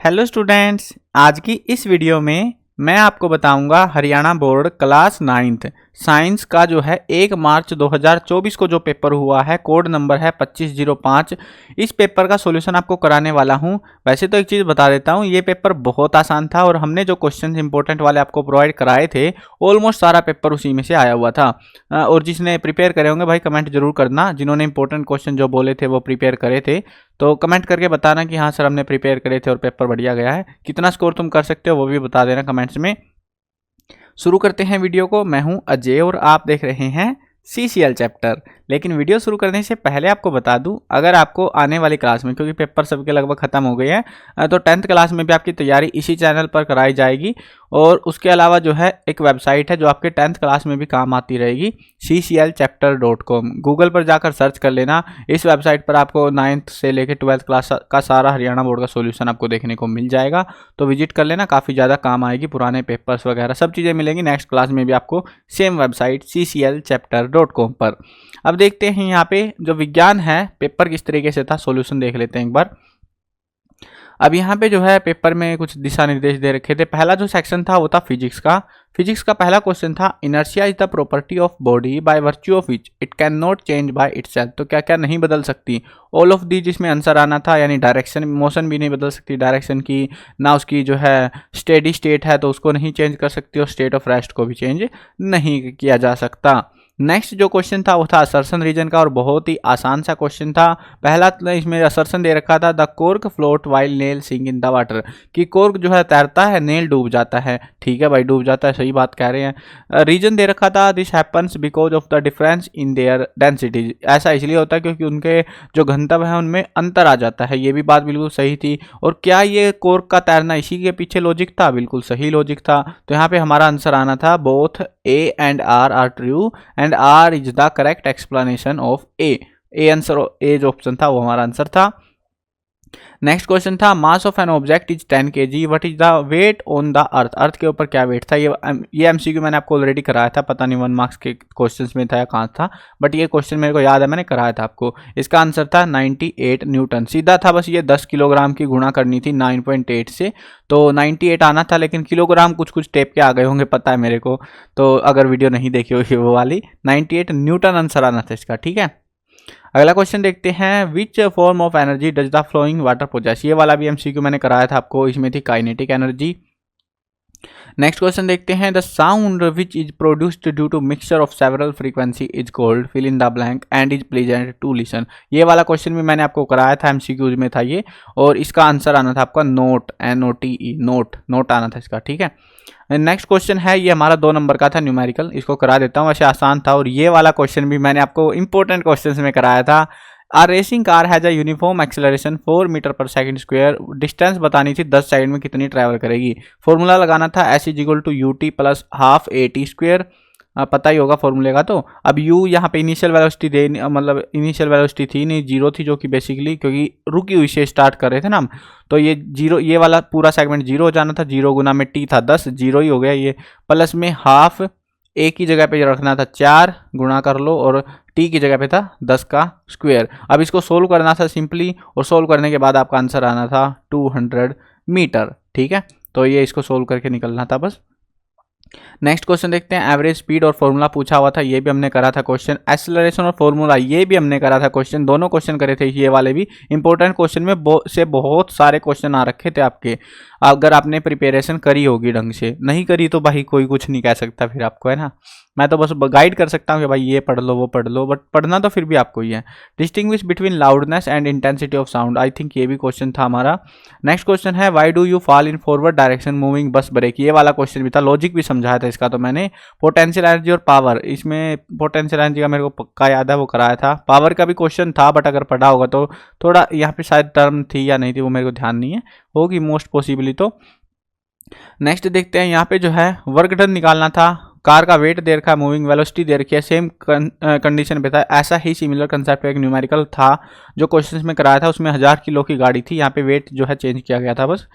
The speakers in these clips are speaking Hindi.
हेलो स्टूडेंट्स, आज की इस वीडियो में मैं आपको बताऊंगा Haryana board class 9th science का जो है 1 मार्च 2024 को जो पेपर हुआ है, कोड नंबर है 2505। इस पेपर का सॉल्यूशन आपको कराने वाला हूं। वैसे तो एक चीज़ बता देता हूं, ये पेपर बहुत आसान था और हमने जो क्वेश्चन इंपॉर्टेंट वाले आपको प्रोवाइड कराए थे ऑलमोस्ट सारा पेपर उसी में से आया हुआ था। और जिसने प्रिपेयर करे होंगे भाई कमेंट जरूर करना, जिन्होंने इंपॉर्टेंट क्वेश्चन जो बोले थे वो प्रिपेयर करे थे तो कमेंट करके बताना कि हाँ सर हमने प्रिपेयर करे थे और पेपर बढ़िया गया है। कितना स्कोर तुम कर सकते हो वो भी बता देना कमेंट्स में। शुरू करते हैं वीडियो को। मैं हूं अजय और आप देख रहे हैं CCL चैप्टर। लेकिन वीडियो शुरू करने से पहले आपको बता दूं, अगर आपको आने वाली क्लास में, क्योंकि पेपर सबके लगभग खत्म हो गए हैं, तो 10th क्लास में भी आपकी तैयारी इसी चैनल पर कराई जाएगी। और उसके अलावा जो है एक वेबसाइट है जो आपके 10th क्लास में भी काम आती रहेगी, cclchapter.com। गूगल पर जाकर सर्च कर लेना। इस वेबसाइट पर आपको 9th से लेकर 12th क्लास का सारा हरियाणा बोर्ड का सोल्यूशन आपको देखने को मिल जाएगा, तो विजिट कर लेना, काफ़ी ज़्यादा काम आएगी। पुराने पेपर्स वगैरह सब चीज़ें मिलेंगी नेक्स्ट क्लास में भी आपको सेम वेबसाइट cclchapter.com पर। अब देखते हैं यहाँ पे जो विज्ञान है पेपर किस तरीके से था, सॉल्यूशन देख लेते हैं एक बार। अब यहाँ पे जो है पेपर में कुछ दिशा निर्देश दे रखे थे। पहला जो सेक्शन था वो था फिजिक्स का। फिजिक्स का पहला क्वेश्चन था, inertia is the property of body by virtue of which it can not change by itself. तो क्या क्या नहीं बदल सकती, ऑल ऑफ दी जिसमें आंसर आना था, यानी डायरेक्शन, मोशन भी नहीं बदल सकती डायरेक्शन की, ना उसकी जो है स्टेडी स्टेट है तो उसको नहीं चेंज कर सकती, और स्टेट ऑफ रेस्ट को भी चेंज नहीं किया जा सकता। नेक्स्ट जो क्वेश्चन था वो था असर्शन रीजन का, और बहुत ही आसान सा क्वेश्चन था। पहला इसमें असर्शन दे रखा था, the cork float while nail sink in the water, कि कोर्क जो है तैरता है, नेल डूब जाता है। ठीक है भाई, डूब जाता है, सही बात कह रहे हैं। रीजन दे रखा था, this happens because of the difference in their density, ऐसा इसलिए होता है क्योंकि उनके जो घनत्व है उनमें अंतर आ जाता है। ये भी बात बिल्कुल सही थी। और क्या ये कोर्क का तैरना इसी के पीछे लॉजिक था? बिल्कुल सही लॉजिक था। तो यहाँ पे हमारा आंसर आना था both A and R R true and R is the correct explanation of A answer, A जो ऑप्शन था वो हमारा आंसर था। नेक्स्ट क्वेश्चन था, mass of an object is 10 kg, what is the weight on the earth. Earth के ऊपर क्या वेट था? ये MCQ मैंने आपको ऑलरेडी कराया था, पता नहीं 1 मार्क्स के क्वेश्चंस में था या कहाँ था, बट ये क्वेश्चन मेरे को याद है, मैंने कराया था आपको। इसका आंसर था 98 न्यूटन। सीधा था, बस ये 10 किलोग्राम की गुणा करनी थी 9.8 से, तो 98 आना था, लेकिन किलोग्राम कुछ कुछ टेप के आ गए होंगे, पता है मेरे को, तो अगर वीडियो नहीं देखी होगी वो वाली, 98 न्यूटन आंसर आना था इसका। ठीक है, अगला क्वेश्चन देखते हैं, which form of energy does the flowing water possess. ये वाला भी MCQ मैंने कराया था आपको, इसमें थी काइनेटिक एनर्जी। नेक्स्ट क्वेश्चन देखते हैं, the sound which is produced due to mixture of several frequency is called fill in the blank and is pleasant to listen. ये वाला क्वेश्चन भी मैंने आपको कराया था, MCQs में था ये, और इसका आंसर आना था आपका नोट, NOTE, नोट आना था इसका। ठीक है, नेक्स्ट क्वेश्चन है, ये हमारा 2 नंबर का था न्यूमेरिकल, इसको करा देता हूँ, वैसे आसान था। और ये वाला क्वेश्चन भी मैंने आपको इंपॉर्टेंट क्वेश्चन में कराया था। A racing car has a uniform acceleration 4 metre per second square, distance बतानी थी 10 सेकंड में कितनी ट्रैवल करेगी। फॉर्मूला लगाना था S is equal to UT plus half AT square, पता ही होगा फॉर्मूले का। तो अब U यहाँ पे इनिशियल वेलोसिटी दे, मतलब इनिशियल वेलोसिटी थी नहीं, 0 थी, जो कि बेसिकली क्योंकि रुकी हुई से स्टार्ट कर रहे थे ना हम, तो ये 0, ये वाला पूरा सेगमेंट 0 हो जाना था। 0 गुना में T था 10, 0 ही हो गया ये, प्लस में हाफ A की जगह पे रखना था 4, गुणा कर लो, और T की जगह पे था 10 का स्क्वायर। अब इसको सोल्व करना था सिंपली, और सोल्व करने के बाद आपका आंसर आना था 200 मीटर। ठीक है, तो ये इसको सोल्व करके निकलना था बस। नेक्स्ट क्वेश्चन देखते हैं, एवरेज स्पीड और फॉर्मूला पूछा हुआ था, ये भी हमने करा था क्वेश्चन। एक्सेलरेशन और फॉर्मूला ये भी हमने करा था क्वेश्चन, दोनों क्वेश्चन करे थे ये वाले भी। इंपॉर्टेंट क्वेश्चन में से बहुत सारे क्वेश्चन आ रखे थे आपके, अगर आपने प्रिपरेशन करी होगी ढंग से। नहीं करी तो भाई कोई कुछ नहीं कह सकता फिर आपको, है ना। मैं तो बस गाइड कर सकता हूँ कि भाई ये पढ़ लो वो पढ़ लो, बट पढ़ना तो फिर भी आपको ही है। Distinguish between loudness and intensity of sound, I think ये भी क्वेश्चन था हमारा। नेक्स्ट क्वेश्चन है, why do you fall in forward direction moving bus brake. ये वाला क्वेश्चन भी था, लॉजिक भी समझाया था इसका तो मैंने। पोटेंशियल एनर्जी और पावर, इसमें पोटेंशियल एनर्जी का मेरे को पक्का याद है, वो कराया था। पावर का भी क्वेश्चन था, बट अगर पढ़ा होगा तो थोड़ा यहाँ पे शायद टर्म थी या नहीं थी वो मेरे को ध्यान नहीं है, होगी मोस्ट पॉसिबली तो। नेक्स्ट देखते हैं, यहाँ पे जो है वर्क डन निकालना था, कार का वेट दे रखा है, मूविंग वेलोसिटी दे रखी है, सेम कंडीशन पे था। ऐसा ही सिमिलर कंसेप्ट एक न्यूमेरिकल था जो क्वेश्चंस में कराया था, उसमें 1000 किलो की गाड़ी थी, यहाँ पे वेट जो है चेंज किया गया था बस।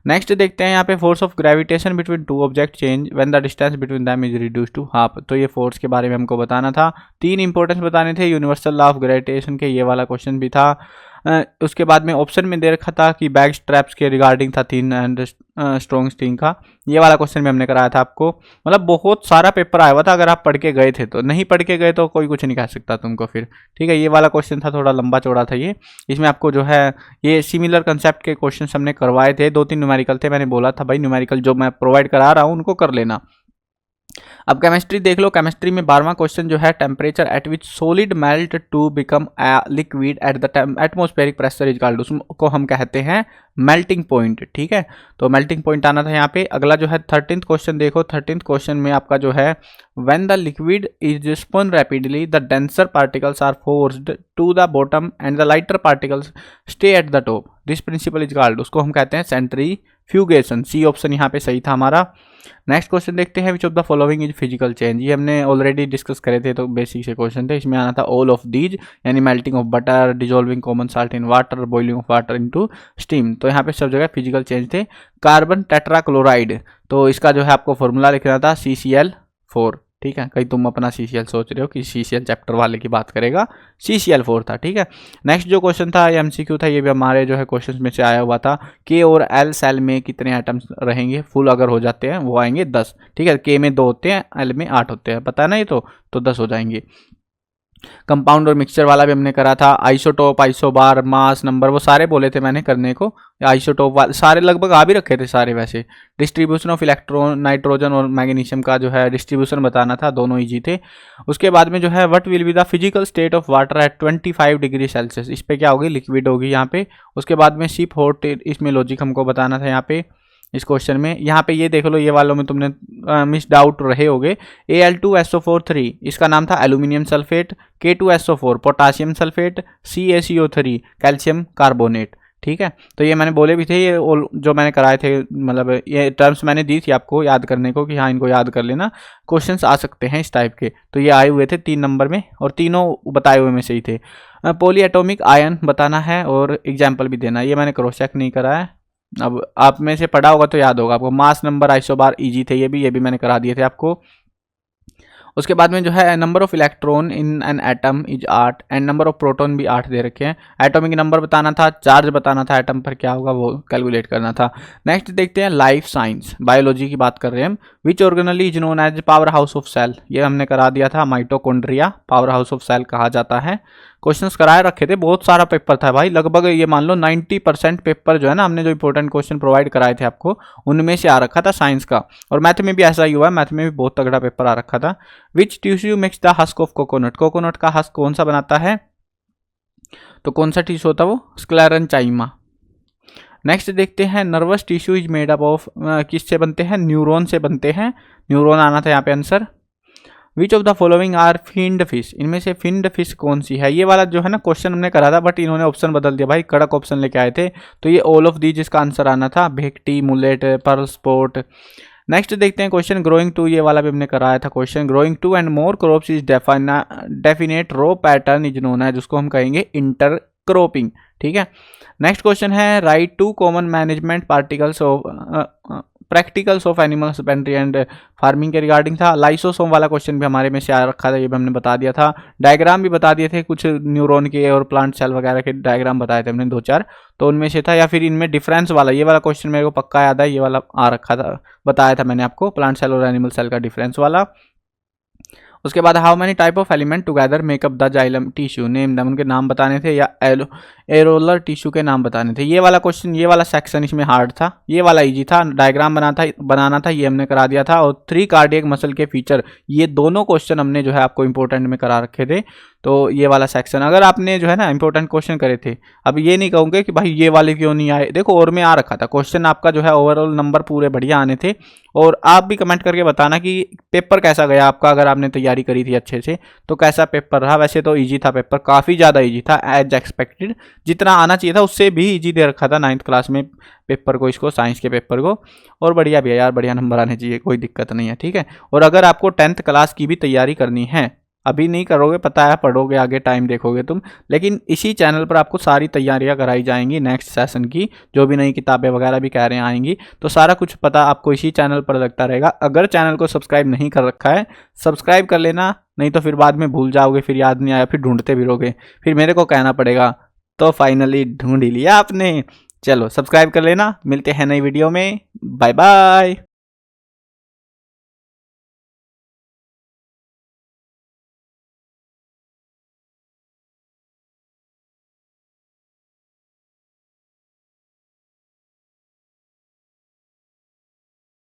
नेक्स्ट देखते हैं, यहाँ पे force of gravitation between 2 object change when the distance between them is reduce to half. तो ये फोर्स के बारे में हमको बताना था। 3 इंपॉर्टेंस बताने थे, यूनिवर्सल लॉ ऑफ ग्रेविटेशन के, ये वाला क्वेश्चन भी था। उसके बाद में ऑप्शन में दे रखा था कि बैक स्ट्रैप्स के रिगार्डिंग था थिन एंड स्ट्रॉन्ग स्टिंग का, ये वाला क्वेश्चन भी हमने कराया था आपको। मतलब बहुत सारा पेपर आया हुआ था, अगर आप पढ़ के गए थे तो, नहीं पढ़ के गए तो कोई कुछ नहीं कह सकता तुमको फिर, ठीक है। ये वाला क्वेश्चन था, थोड़ा लंबा चौड़ा था ये, इसमें आपको जो है ये सिमिलर कंसेप्ट के क्वेश्चन हमने करवाए थे, 2-3 न्यूमेरिकल थे, मैंने बोला था भाई न्यूमेरिकल जो मैं प्रोवाइड करा रहा हूँ उनको कर लेना। अब केमिस्ट्री देख लो, केमिस्ट्री में 12वां क्वेश्चन जो है, temperature at which solid melt to become liquid at the atmospheric pressure is called, उसको हम कहते हैं मेल्टिंग पॉइंट, ठीक है। तो मेल्टिंग पॉइंट आना था यहाँ पे। अगला जो है 13th क्वेश्चन देखो, 13th क्वेश्चन में आपका जो है when the liquid is spun rapidly the denser particles are forced to the bottom and the lighter particles stay at the top, this principle is called, उसको हम कहते हैं सेंट्रीफ्यूगेशन। सी ऑप्शन यहाँ पे सही था हमारा। नेक्स्ट क्वेश्चन देखते हैं, विच of the following is physical change, ये हमने ऑलरेडी डिस्कस करे थे, तो बेसिक से क्वेश्चन थे, इसमें आना था ऑल ऑफ दीज, यानी melting of butter, dissolving common salt in water, boiling of water into steam, तो यहाँ पे सब जगह फिजिकल चेंज थे। कार्बन टेट्राक्लोराइड, तो इसका जो है आपको फॉर्मूला लिखना था CCl4, ठीक है। कहीं तुम अपना CCl सोच रहे हो कि CCl चैप्टर वाले की बात करेगा, CCl4 था, ठीक है। नेक्स्ट जो क्वेश्चन था ये MCQ था, ये भी हमारे जो है क्वेश्चन में से आया हुआ था। K और L सेल में कितने एटम्स रहेंगे, फुल अगर हो जाते हैं वो आएंगे 10, ठीक है। K में 2 होते हैं, L में 8 होते हैं, पता है ना ये तो 10 हो जाएंगे। कंपाउंड और मिक्सचर वाला भी हमने करा था। आइसोटोप, आइसोबार, मास नंबर, वो सारे बोले थे मैंने करने को। आइसोटोप वाले सारे लगभग आ भी रखे थे सारे वैसे। डिस्ट्रीब्यूशन ऑफ इलेक्ट्रॉन, नाइट्रोजन और मैग्नीशियम का जो है डिस्ट्रीब्यूशन बताना था, दोनों ईजी थे। उसके बाद में जो है what will be the physical state of water at 25 degree Celsius, इस पे क्या होगी, लिक्विड होगी यहाँ पे। उसके बाद में शिप हॉट, इसमें लॉजिक हमको बताना था यहाँ पे इस क्वेश्चन में। यहाँ पे ये देख लो, ये वालों में तुमने मिस डाउट रहे होगे। Al2SO4 इसका नाम था aluminium sulphate, K2SO4 potassium sulphate, CaCO3 calcium carbonate, ठीक है। तो ये मैंने बोले भी थे, ये जो मैंने कराए थे, मतलब ये टर्म्स मैंने दी थी आपको याद करने को कि हाँ इनको याद कर लेना, क्वेश्चंस आ सकते हैं इस टाइप के। तो ये आए हुए थे 3 नंबर में, और तीनों बताए हुए में से ही थे। पॉली एटॉमिक आयन बताना है और एग्जाम्पल भी देना है, ये मैंने क्रॉस चेक नहीं करा है, अब आप में से पढ़ा होगा तो याद होगा आपको। मास नंबर, आइसोबार इजी थे, ये भी मैंने करा दिए थे आपको। उसके बाद में जो है number of electron in an atom is 8 and number of proton भी 8 दे रखे हैं। एटॉमिक नंबर बताना था, चार्ज बताना था एटम पर क्या होगा वो कैलकुलेट करना था। नेक्स्ट देखते हैं लाइफ साइंस, बायोलॉजी की बात कर रहे हैं हम। Which organelle is known as power house of cell, ये हमने करा दिया था, mitochondria power house of cell कहा जाता है। क्वेश्चंस कराए रखे थे, बहुत सारा पेपर था भाई, लगभग ये मान लो 90% पेपर जो है ना, हमने जो इंपॉर्टेंट क्वेश्चन प्रोवाइड कराए थे आपको उनमें से आ रखा था साइंस का। और मैथ में भी ऐसा ही हुआ है, मैथ में भी बहुत तगड़ा पेपर आ रखा था। Which tissue makes the husk of coconut, coconut का हस्क कौन सा बनाता है, तो कौन सा टिश्यू होता है वो, स्क्लेरेंचाइमा। नेक्स्ट देखते हैं nervous tissue is made up of, किससे बनते हैं, न्यूरॉन से बनते हैं, न्यूरॉन आना था यहाँ पे answer. Which of the following are finned fish, इनमें से फिन्ड फिश कौन सी है, ये वाला जो है ना क्वेश्चन हमने करा था, बट इन्होंने ऑप्शन बदल दिया भाई, कड़क ऑप्शन लेके आए थे, तो ये ऑल ऑफ दीज इसका आंसर आना था, भेक्टी, मुलेट, पर्ल स्पॉट। नेक्स्ट देखते हैं क्वेश्चन ग्रोइंग टू, ये वाला भी हमने कराया था question. Growing two and more crops is definite row pattern is known है, जिसको हम कहेंगे इंटर क्रॉपिंग, ठीक है। नेक्स्ट क्वेश्चन है right to common management particles of practicals of animal husbandry and farming के रिगार्डिंग था। लाइसोसोम वाला क्वेश्चन भी हमारे में से आ रखा था, ये भी हमने बता दिया था। डायग्राम भी बता दिए थे, कुछ न्यूरॉन के और प्लांट सेल वगैरह के डायग्राम बताए थे हमने 2-4, तो उनमें से था। या फिर इनमें डिफरेंस वाला, ये वाला क्वेश्चन मेरे को पक्का याद है, ये वाला आ रखा था, बताया था मैंने आपको, प्लांट सेल और एनिमल सेल का डिफरेंस वाला। उसके बाद how many type of element together makeup the xylem tissue, name दम, उनके नाम बताने थे, या एरोलर टिश्यू के नाम बताने थे। ये वाला क्वेश्चन, ये वाला सेक्शन इसमें हार्ड था, ये वाला इजी था, डायग्राम बनाना था, ये हमने करा दिया था। और 3 कार्डियक मसल के फीचर, ये दोनों क्वेश्चन हमने जो है आपको इंपॉर्टेंट में करा रखे थे। तो ये वाला सेक्शन अगर आपने जो है ना इंपॉर्टेंट क्वेश्चन करे थे, अब ये नहीं कहूँगे कि भाई ये वाले क्यों नहीं आए, देखो और में आ रखा था क्वेश्चन, आपका जो है ओवरऑल नंबर पूरे बढ़िया आने थे। और आप भी कमेंट करके बताना कि पेपर कैसा गया आपका, अगर आपने तैयारी करी थी अच्छे से तो कैसा पेपर रहा। वैसे तो इजी था पेपर, काफ़ी ज़्यादा इजी था एज एक्सपेक्टेड, जितना आना चाहिए था उससे भी इजी दे रखा था 9th क्लास में पेपर को, इसको साइंस के पेपर को। और बढ़िया भी है यार, बढ़िया नंबर आने चाहिए, कोई दिक्कत नहीं है, ठीक है। और अगर आपको 10th क्लास की भी तैयारी करनी है, अभी नहीं करोगे पता है, पढ़ोगे आगे टाइम देखोगे तुम, लेकिन इसी चैनल पर आपको सारी तैयारियां कराई जाएंगी नेक्स्ट सेशन की, जो भी नई किताबें वगैरह भी कह रहे हैं आएंगी, तो सारा कुछ पता आपको इसी चैनल पर लगता रहेगा। अगर चैनल को सब्सक्राइब नहीं कर रखा है, सब्सक्राइब कर लेना, नहीं तो फिर बाद में भूल जाओगे, फिर याद नहीं आया, फिर ढूंढते भी रहोगे, फिर मेरे को कहना पड़ेगा तो फाइनली ढूंढ ही लिया आपने। चलो सब्सक्राइब कर लेना, मिलते हैं नई वीडियो में। Bye bye.